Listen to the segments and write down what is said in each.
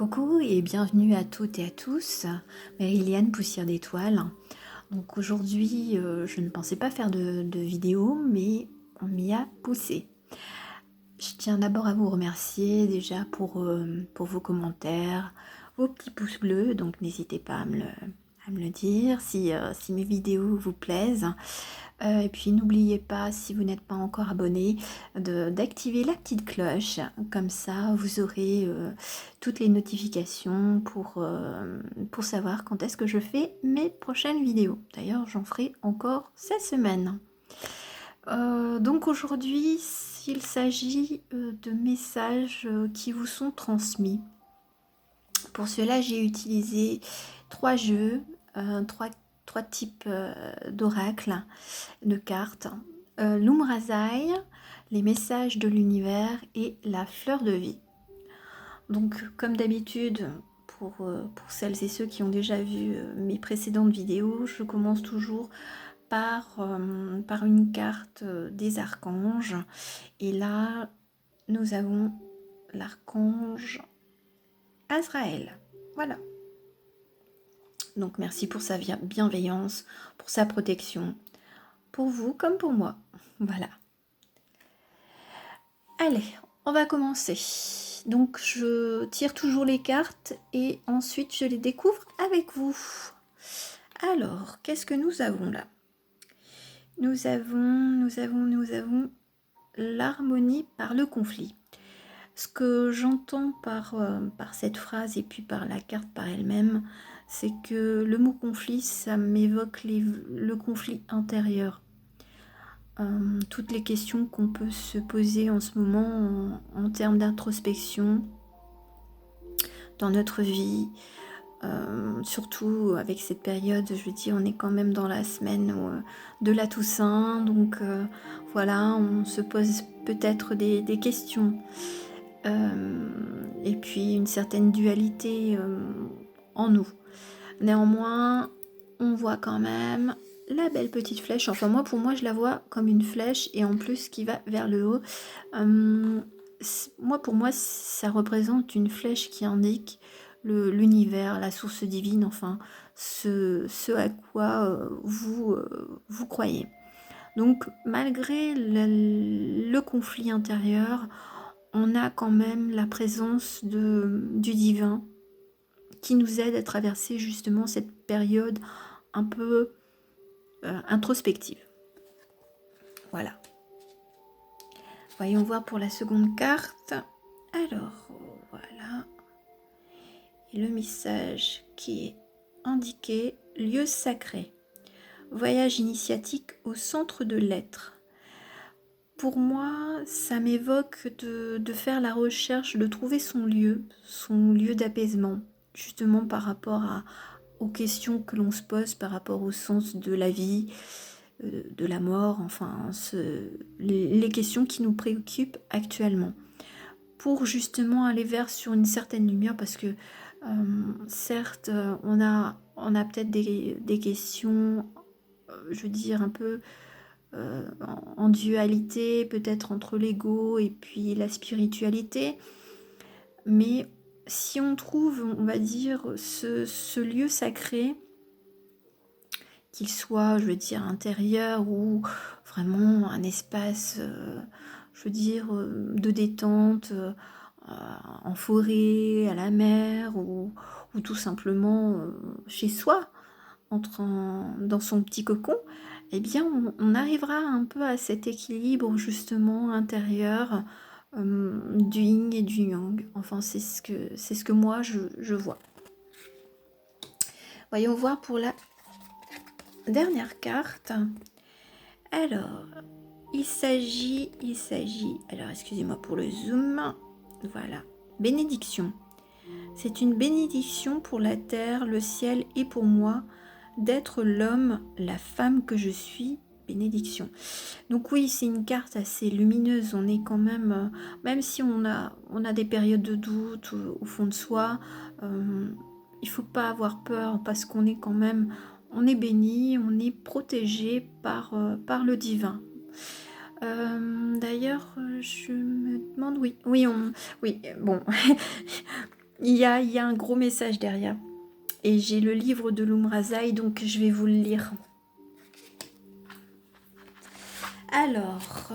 Coucou et bienvenue à toutes et à tous, Marie-Liane Poussière d'étoiles. Donc aujourd'hui, je ne pensais pas faire de vidéo, mais on m'y a poussé. Je tiens d'abord à vous remercier déjà pour vos commentaires, vos petits pouces bleus, donc n'hésitez pas à me le dire si mes vidéos vous plaisent. Et puis n'oubliez pas, si vous n'êtes pas encore abonné, d'activer la petite cloche, comme ça vous aurez toutes les notifications pour savoir quand est-ce que je fais mes prochaines vidéos. D'ailleurs, j'en ferai encore cette semaine. Donc aujourd'hui, il s'agit de messages qui vous sont transmis. Pour cela, j'ai utilisé 3 jeux, 3 types d'oracles, de cartes. L'Umrazai, les messages de l'univers et la fleur de vie. Donc comme d'habitude, pour celles et ceux qui ont déjà vu mes précédentes vidéos, je commence toujours par une carte des archanges. Et là, nous avons l'archange Azraël. Voilà. Donc merci pour sa bienveillance, pour sa protection, pour vous comme pour moi. Voilà. Allez, on va commencer. Donc je tire toujours les cartes et ensuite je les découvre avec vous. Alors, qu'est-ce que nous avons là? Nous avons l'harmonie par le conflit. Ce que j'entends par cette phrase et puis par la carte par elle-même, c'est que le mot conflit, ça m'évoque le conflit intérieur. Toutes les questions qu'on peut se poser en ce moment en termes d'introspection dans notre vie, surtout avec cette période, je veux dire, on est quand même dans la semaine de la Toussaint, donc voilà, on se pose peut-être des questions. Et puis une certaine dualité en nous. Néanmoins, on voit quand même la belle petite flèche. Enfin moi, pour moi, je la vois comme une flèche et en plus qui va vers le haut. Pour moi, ça représente une flèche qui indique l'univers, la source divine, enfin ce à quoi vous croyez. Donc malgré le conflit intérieur, on a quand même la présence du divin qui nous aide à traverser justement cette période un peu introspective. Voilà. Voyons voir pour la seconde carte. Alors, voilà. Et le message qui est indiqué, lieu sacré. Voyage initiatique au centre de l'être. Pour moi, ça m'évoque de faire la recherche, de trouver son lieu d'apaisement, justement par rapport aux questions que l'on se pose, par rapport au sens de la vie, de la mort, enfin, les questions qui nous préoccupent actuellement. Pour justement aller sur une certaine lumière, parce que certes, on a peut-être des questions, je veux dire, un peu en dualité, peut-être entre l'ego et puis la spiritualité. Mais si on trouve, on va dire, ce lieu sacré, qu'il soit, je veux dire, intérieur ou vraiment un espace, je veux dire, de détente, en forêt, à la mer ou tout simplement chez soi, dans son petit cocon, eh bien on arrivera un peu à cet équilibre justement intérieur du yin et du yang. Enfin c'est ce que moi je vois. Voyons voir pour la dernière carte. Alors il s'agit, alors excusez-moi pour le zoom, voilà, bénédiction. C'est une bénédiction pour la terre, le ciel et pour moi d'être l'homme, la femme que je suis, bénédiction. Donc oui, c'est une carte assez lumineuse, on est quand même, même si on a des périodes de doute au fond de soi, il faut pas avoir peur parce qu'on est quand même, on est béni, on est protégé par le divin. D'ailleurs, je me demande, oui, bon, il y a un gros message derrière. Et j'ai le livre de l'Umrazai, donc je vais vous le lire. Alors,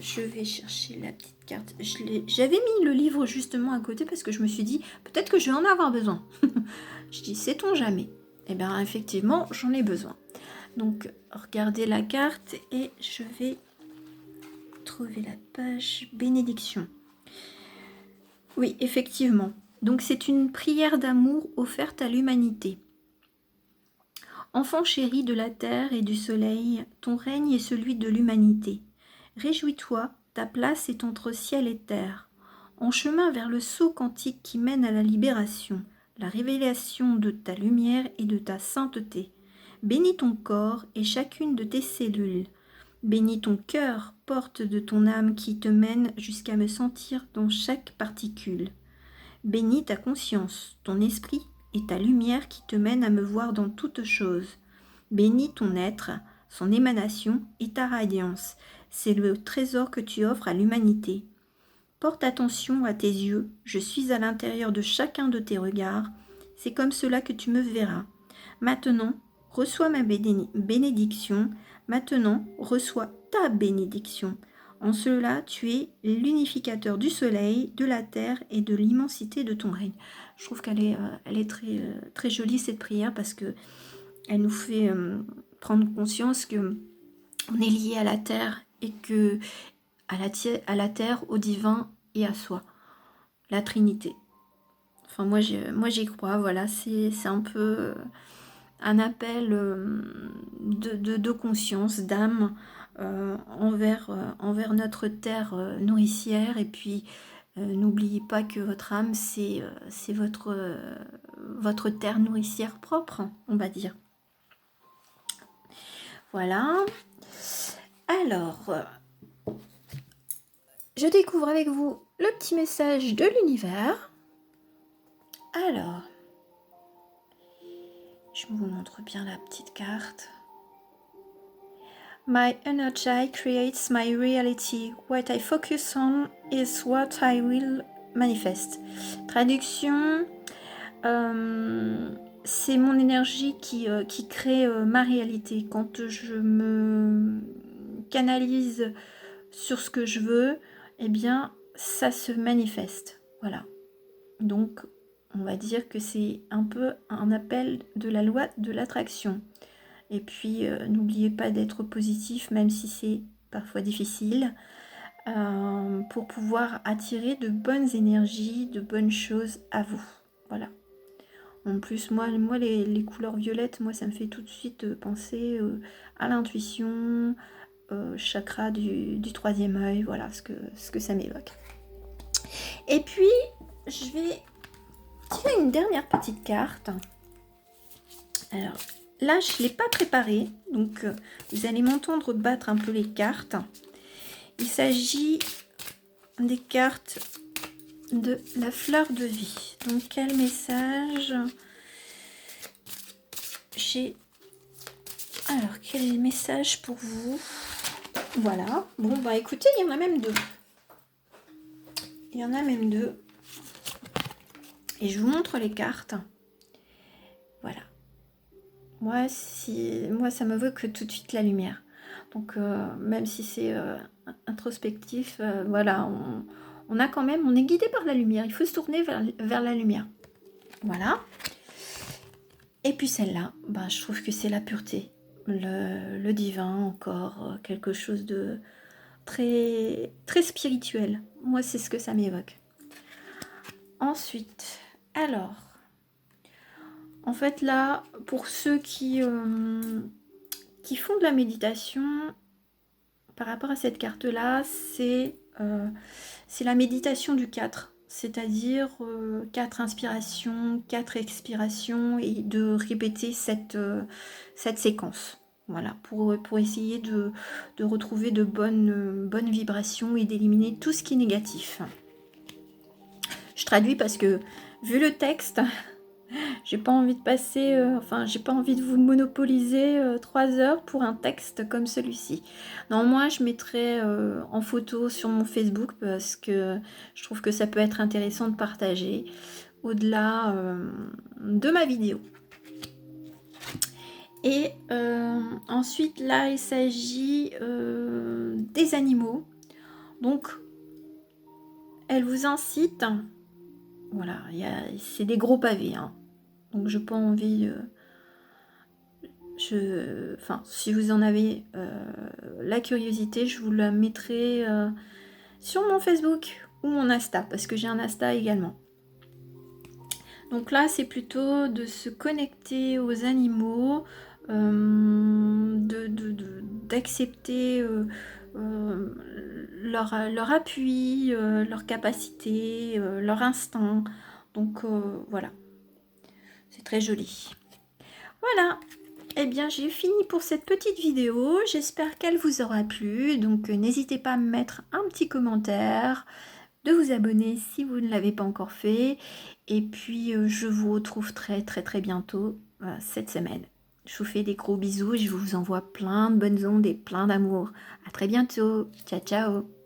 je vais chercher la petite carte. J'avais mis le livre justement à côté parce que je me suis dit, peut-être que je vais en avoir besoin. Je dis, sait-on jamais? Eh bien, effectivement, j'en ai besoin. Donc, regardez la carte et je vais trouver la page bénédiction. Oui, effectivement. Donc, c'est une prière d'amour offerte à l'humanité. Enfant chéri de la terre et du soleil, ton règne est celui de l'humanité. Réjouis-toi, ta place est entre ciel et terre. En chemin vers le sceau quantique qui mène à la libération, la révélation de ta lumière et de ta sainteté. Bénis ton corps et chacune de tes cellules. Bénis ton cœur, porte de ton âme qui te mène jusqu'à me sentir dans chaque particule. Bénis ta conscience, ton esprit et ta lumière qui te mène à me voir dans toutes choses. Bénis ton être, son émanation et ta radiance. C'est le trésor que tu offres à l'humanité. Porte attention à tes yeux, je suis à l'intérieur de chacun de tes regards. C'est comme cela que tu me verras. Maintenant, reçois ma bénédiction. Maintenant, reçois ta bénédiction. En cela, tu es l'unificateur du soleil, de la terre et de l'immensité de ton règne. Je trouve qu'elle est très jolie cette prière parce que elle nous fait prendre conscience que on est lié à la terre et que à la terre, au divin et à soi, la Trinité. Enfin moi j'y crois, voilà, c'est un peu un appel de conscience, d'âme envers notre terre nourricière. Et puis n'oubliez pas que votre âme c'est votre terre nourricière propre, on va dire. Voilà. Alors, je découvre avec vous le petit message de l'univers. Alors, je vous montre bien la petite carte. My energy creates my reality. What I focus on is what I will manifest. Traduction, c'est mon énergie qui crée ma réalité. Quand je me canalise sur ce que je veux, eh bien, ça se manifeste. Voilà. Donc, on va dire que c'est un peu un appel de la loi de l'attraction. Et puis, n'oubliez pas d'être positif, même si c'est parfois difficile, pour pouvoir attirer de bonnes énergies, de bonnes choses à vous. Voilà. En plus, moi les couleurs violettes, moi, ça me fait tout de suite penser à l'intuition, chakra du troisième œil, voilà ce que ça m'évoque. Et puis, je vais tirer une dernière petite carte. Alors, là, je ne l'ai pas préparée, donc vous allez m'entendre battre un peu les cartes. Il s'agit des cartes de la fleur de vie. Donc, quel message j'ai... Alors, quel message pour vous? Voilà. Bon, bah écoutez, il y en a même deux. Il y en a même deux. Et je vous montre les cartes. Voilà. Moi, ça m'évoque tout de suite la lumière. Donc, même si c'est introspectif, voilà, on a quand même, on est guidé par la lumière. Il faut se tourner vers la lumière. Voilà. Et puis celle-là, bah, je trouve que c'est la pureté. Le divin, encore quelque chose de très, très spirituel. Moi, c'est ce que ça m'évoque. Ensuite, alors, en fait là, pour ceux qui font de la méditation, par rapport à cette carte-là, c'est la méditation du 4, c'est-à-dire 4 inspirations, 4 expirations, et de répéter cette séquence. Voilà, pour essayer de retrouver de bonnes vibrations et d'éliminer tout ce qui est négatif. Je traduis parce que, vu le texte, J'ai pas envie de passer, enfin, j'ai pas envie de vous monopoliser 3 heures pour un texte comme celui-ci. Non, moi, je mettrai en photo sur mon Facebook parce que je trouve que ça peut être intéressant de partager au-delà de ma vidéo. Et ensuite, là, il s'agit des animaux. Donc, elle vous incite, voilà, c'est des gros pavés, hein. Donc, j'ai pas envie, enfin, si vous en avez la curiosité, je vous la mettrai sur mon Facebook ou mon Insta, parce que j'ai un Insta également. Donc là, c'est plutôt de se connecter aux animaux, d'accepter leur appui, leur capacité, leur instinct. Donc voilà, c'est très joli. Voilà, eh bien j'ai fini pour cette petite vidéo. J'espère qu'elle vous aura plu. Donc n'hésitez pas à me mettre un petit commentaire, de vous abonner si vous ne l'avez pas encore fait. Et puis je vous retrouve très bientôt cette semaine. Je vous fais des gros bisous, je vous envoie plein de bonnes ondes et plein d'amour. À très bientôt. Ciao ciao.